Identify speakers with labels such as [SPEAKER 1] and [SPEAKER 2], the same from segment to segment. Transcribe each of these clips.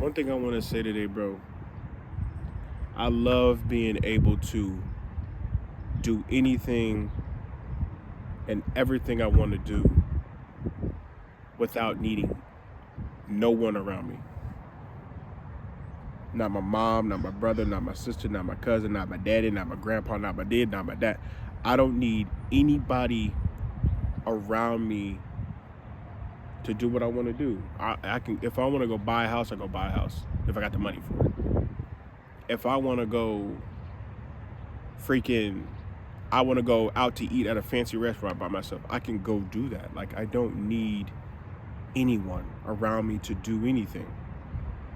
[SPEAKER 1] One thing I want to say today, bro, I love being able to do anything and everything I want to do without needing no one around me. Not my mom, not my brother, not my sister, not my cousin, not my daddy, not my grandpa, not my dad, not my dad. I don't need anybody around me to do what I want to do. I can, if I want to go buy a house, I go buy a house if I got the money for it. If I want to go freaking, I want to go out to eat at a fancy restaurant by myself, I can go do that. Like, I don't need anyone around me to do anything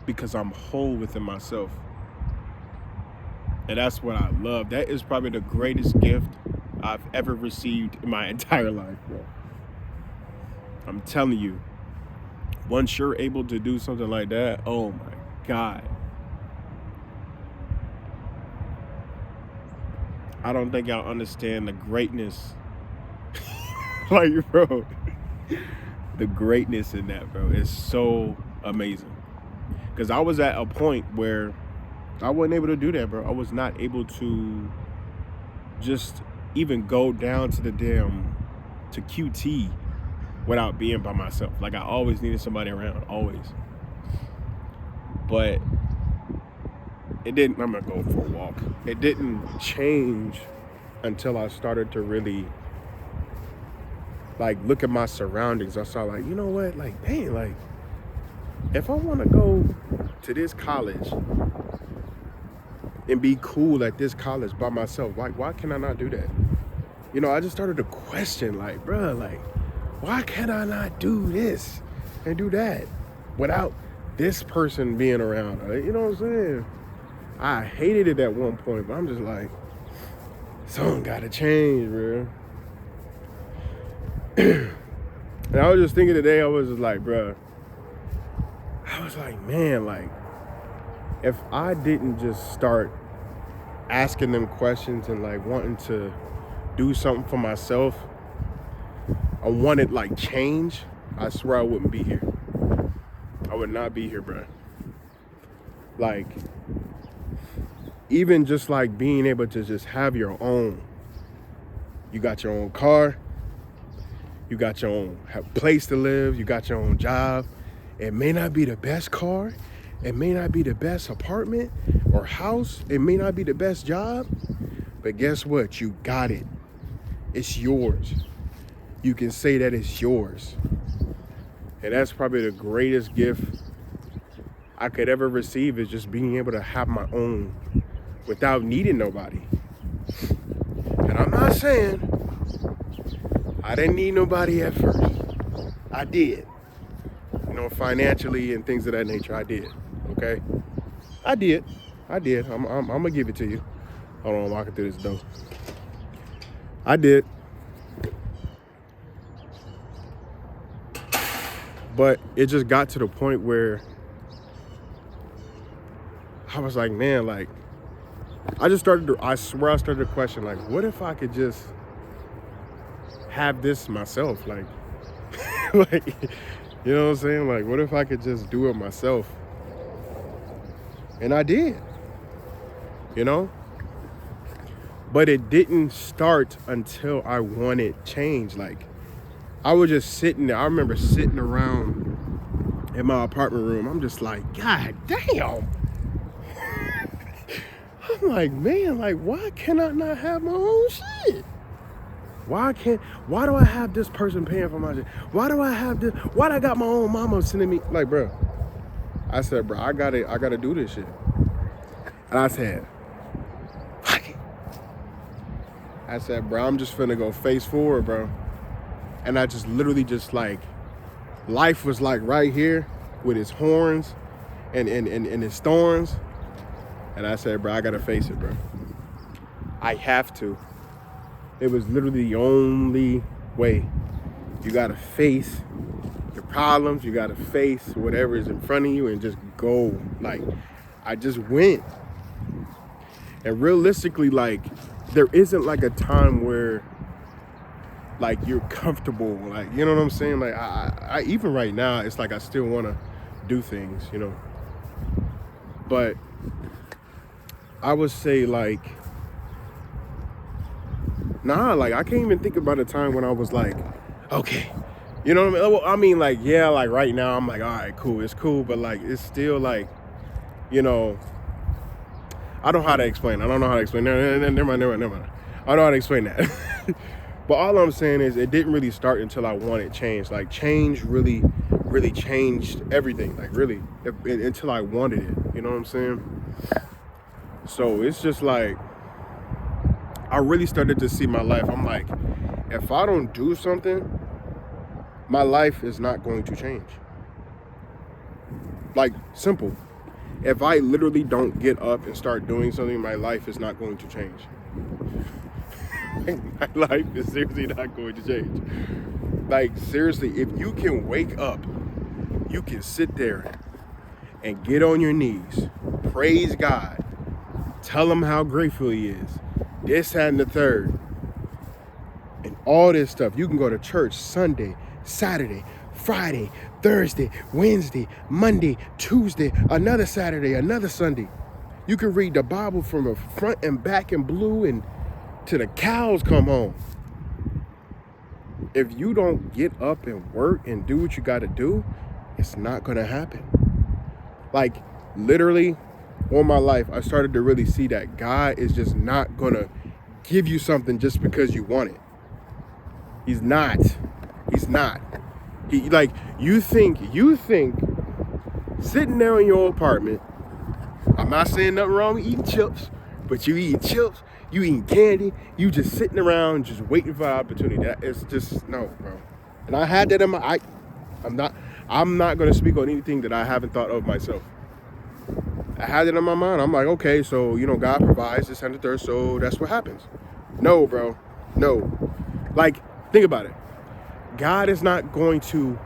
[SPEAKER 1] because I'm whole within myself. And that's what I love. That is probably the greatest gift I've ever received in my entire life, bro. I'm telling you, once you're able to do something like that, oh my God. I don't think y'all understand the greatness. Like, bro, the greatness in that, bro, is so amazing. Because I was at a point where I wasn't able to do that, bro. I was not able to just even go down to to QT without being by myself. Like, I always needed somebody around, always. But it didn't, I'm gonna go for a walk. It didn't change until I started to really like look at my surroundings. I saw like, you know what, like, dang, like, if I want to go to this college and be cool at this college by myself, like, why can I not do that? You know, I just started to question, like, bruh, like, why can I not do this and do that without this person being around? You know what I'm saying? I hated it at one point, but I'm just like, something gotta change, bro. And I was just thinking today, I was just like, bruh, I was like, man, like, if I didn't just start asking them questions and like wanting to do something for myself, I wanted like change, I swear I wouldn't be here. I would not be here, bro. Like, even just like being able to just have your own, you got your own car, you got your own place to live, you got your own job. It may not be the best car, it may not be the best apartment or house, it may not be the best job, but guess what? You got it. It's yours. You can say that it's yours. And that's probably the greatest gift I could ever receive, is just being able to have my own without needing nobody. And I'm not saying I didn't need nobody at first. I did. You know, financially and things of that nature, I did. Okay? I did. I'm gonna give it to you. Hold on, I'm walking through this door. I did. But it just got to the point where I was like, man, like, I swear I started to question, like, what if I could just have this myself? Like, like, you know what I'm saying? Like, what if I could just do it myself? And I did, you know? But it didn't start until I wanted change. Like, I was just sitting there. I remember sitting around in my apartment room. I'm just like, God damn. I'm like, man, like, why can I not have my own shit? Why do I have this person paying for my shit? Why do I have this? Why do I got my own mama sending me? Like, bro, I said, bro, I gotta do this shit. And I said, fuck it. I said, bro, I'm just finna go face forward, bro. And I just literally just like, life was like right here with its horns and its thorns. And I said, bro, I gotta face it, bro. I have to. It was literally the only way. You gotta face your problems. You gotta face whatever is in front of you and just go. Like, I just went. And realistically, like, there isn't like a time where like you're comfortable. Like, you know what I'm saying? Like, I even right now, it's like I still wanna do things, you know. But I would say like, nah, like I can't even think about a time when I was like, okay, you know what I mean? Well, I mean, like, yeah, like right now I'm like, all right, cool, it's cool, but like it's still like, you know, I don't know how to explain. I don't know how to explain. Never mind. I don't know how to explain that. But all I'm saying is it didn't really start until I wanted change. Like change really changed everything. Like really, until I wanted it. You know what I'm saying? So it's just like, I really started to see my life. I'm like, if I don't do something, my life is not going to change. Like, simple. If I literally don't get up and start doing something, my life is not going to change. My life is seriously not going to change. Like, seriously, if you can wake up, you can sit there and get on your knees, praise God, tell him how grateful he is, this, that, and the third, and all this stuff. You can go to church Sunday, Saturday, Friday, Thursday, Wednesday, Monday, Tuesday, another Saturday, another Sunday. You can read the Bible from the front and back in blue and till the cows come home. If you don't get up and work and do what you got to do, it's not going to happen. Like, literally, all my life, I started to really see that God is just not going to give you something just because you want it. He's not. He's not. He, like, you think sitting there in your apartment, I'm not saying nothing wrong with eating chips, but you eating chips, you eating candy, you just sitting around just waiting for an opportunity. That is just, no, bro. And I had that in my, I'm not going to speak on anything that I haven't thought of myself. I had it in my mind. I'm like, okay, so, you know, God provides this and the third, so that's what happens. No, bro. No. Like, think about it. God is not going to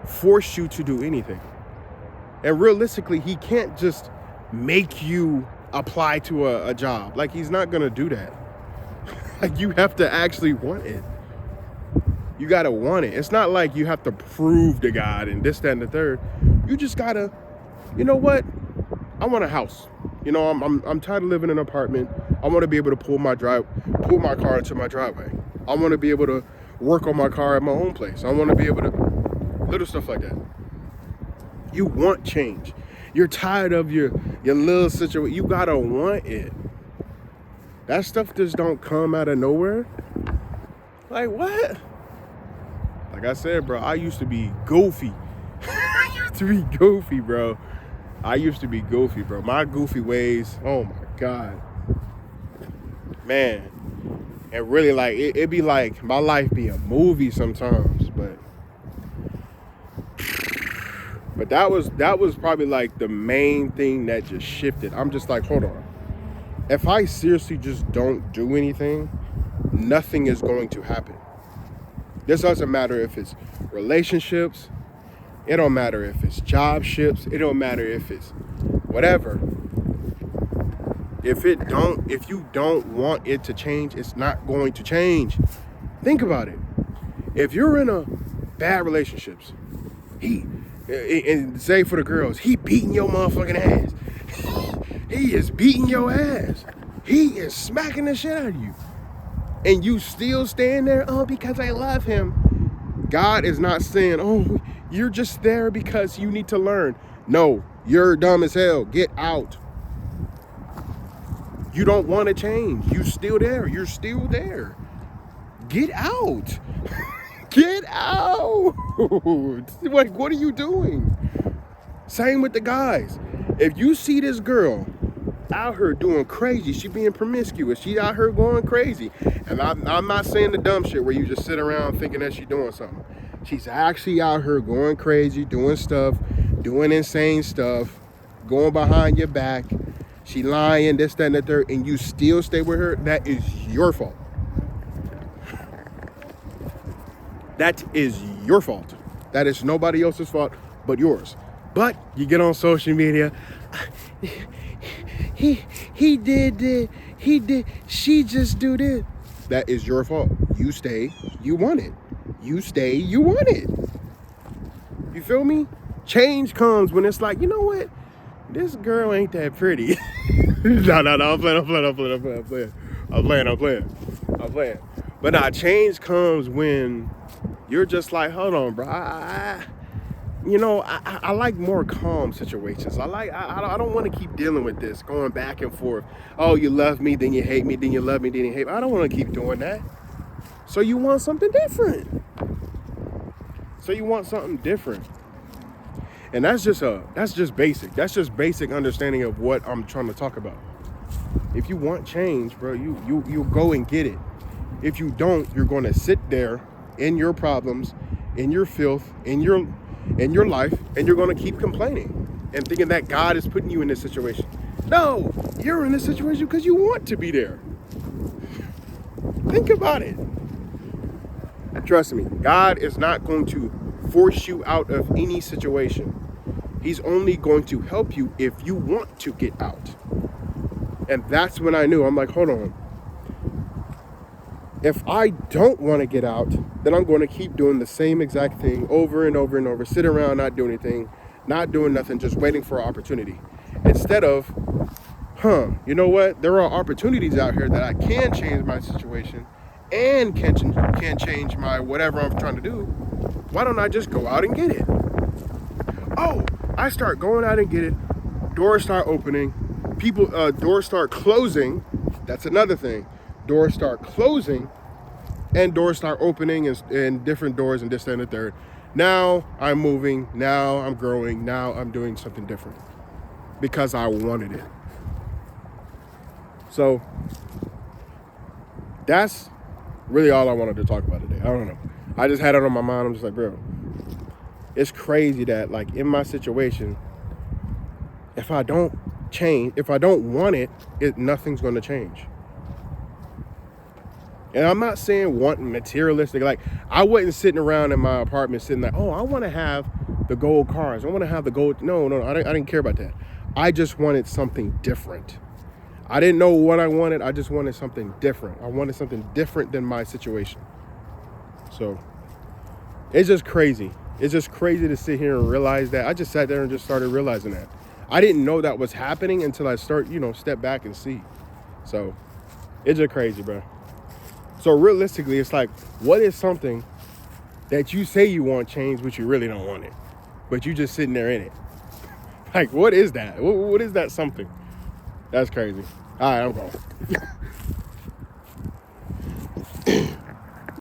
[SPEAKER 1] force you to do anything. And realistically, he can't just make you apply to a job. Like, he's not going to do that. Like, you have to actually want it. You got to want it. It's not like you have to prove to God and this, that, and the third. You just got to, you know what? I want a house. You know, I'm tired of living in an apartment. I want to be able to pull my car into my driveway. I want to be able to work on my car at my own place. I want to be able to, little stuff like that. You want change. You're tired of your little situation. You gotta want it. That stuff just don't come out of nowhere. Like, what? Like I said, bro, I used to be goofy. I used to be goofy, bro. My goofy ways, oh my God. Man. And really, like, it be like, my life be a movie sometimes, but that was probably like the main thing that just shifted. I'm just like, hold on. If I seriously just don't do anything, nothing is going to happen. This doesn't matter if it's relationships. It don't matter if it's job ships. It don't matter if it's whatever. If you don't want it to change, it's not going to change. Think about it. If you're in a bad relationships, and say for the girls, he beating your motherfucking ass. He is beating your ass. He is smacking the shit out of you. And you still stand there, oh, because I love him. God is not saying, oh, you're just there because you need to learn. No, you're dumb as hell. Get out. You don't want to change. You're still there. You're still there. Get out. Get out. Like, what are you doing? Same with the guys. If you see this girl out here doing crazy, she being promiscuous, she out here going crazy. And I'm not saying the dumb shit where you just sit around thinking that she's doing something. She's actually out here going crazy, doing stuff, doing insane stuff, going behind your back. She lying, this, that, and the third, and you still stay with her. That is your fault. That is your fault. That is nobody else's fault but yours. But you get on social media, he did, she just do this. That is your fault. You stay, you want it. You stay, you want it. You feel me? Change comes when it's like, you know what? this girl ain't that pretty. No, I'm playing. But nah, change comes when you're just like, hold on, bro. I like more calm situations. I don't want to keep dealing with this, going back and forth. Oh, you love me, then you hate me, then you love me, then you hate me. I don't want to keep doing that. So you want something different. And that's just basic. That's just basic understanding of what I'm trying to talk about. If you want change, bro, you go and get it. If you don't, you're going to sit there in your problems, in your filth, in your life, and you're going to keep complaining and thinking that God is putting you in this situation. No, you're in this situation because you want to be there. Think about it. Trust me, God is not going to force you out of any situation. He's only going to help you if you want to get out. And that's when I knew, I'm like, hold on. If I don't want to get out, then I'm going to keep doing the same exact thing over and over and over, sit around, not do anything, not doing nothing, just waiting for an opportunity. Instead of, you know what? There are opportunities out here that I can change my situation and can change my whatever I'm trying to do. Why don't I just go out and get it? Oh, I start going out and get it. Doors start opening. Doors start closing. That's another thing. Doors start closing and doors start opening and different doors and this, that, and the third. Now I'm moving. Now I'm growing. Now I'm doing something different because I wanted it. So that's really all I wanted to talk about today. I don't know. I just had it on my mind. I'm just like, bro, it's crazy that like in my situation, if I don't change, if I don't want it, nothing's going to change. And I'm not saying wanting materialistic. Like I wasn't sitting around in my apartment sitting like, oh, I want to have the gold cars. I want to have the gold. No, I didn't care about that. I just wanted something different. I didn't know what I wanted. I just wanted something different. I wanted something different than my situation. So it's just crazy. It's just crazy to sit here and realize that. I just sat there and just started realizing that. I didn't know that was happening until I step back and see. So it's just crazy, bro. So realistically, it's like, what is something that you say you want change, but you really don't want it, but you just sitting there in it? Like, what is that? What is that something? That's crazy. All right, I'm going.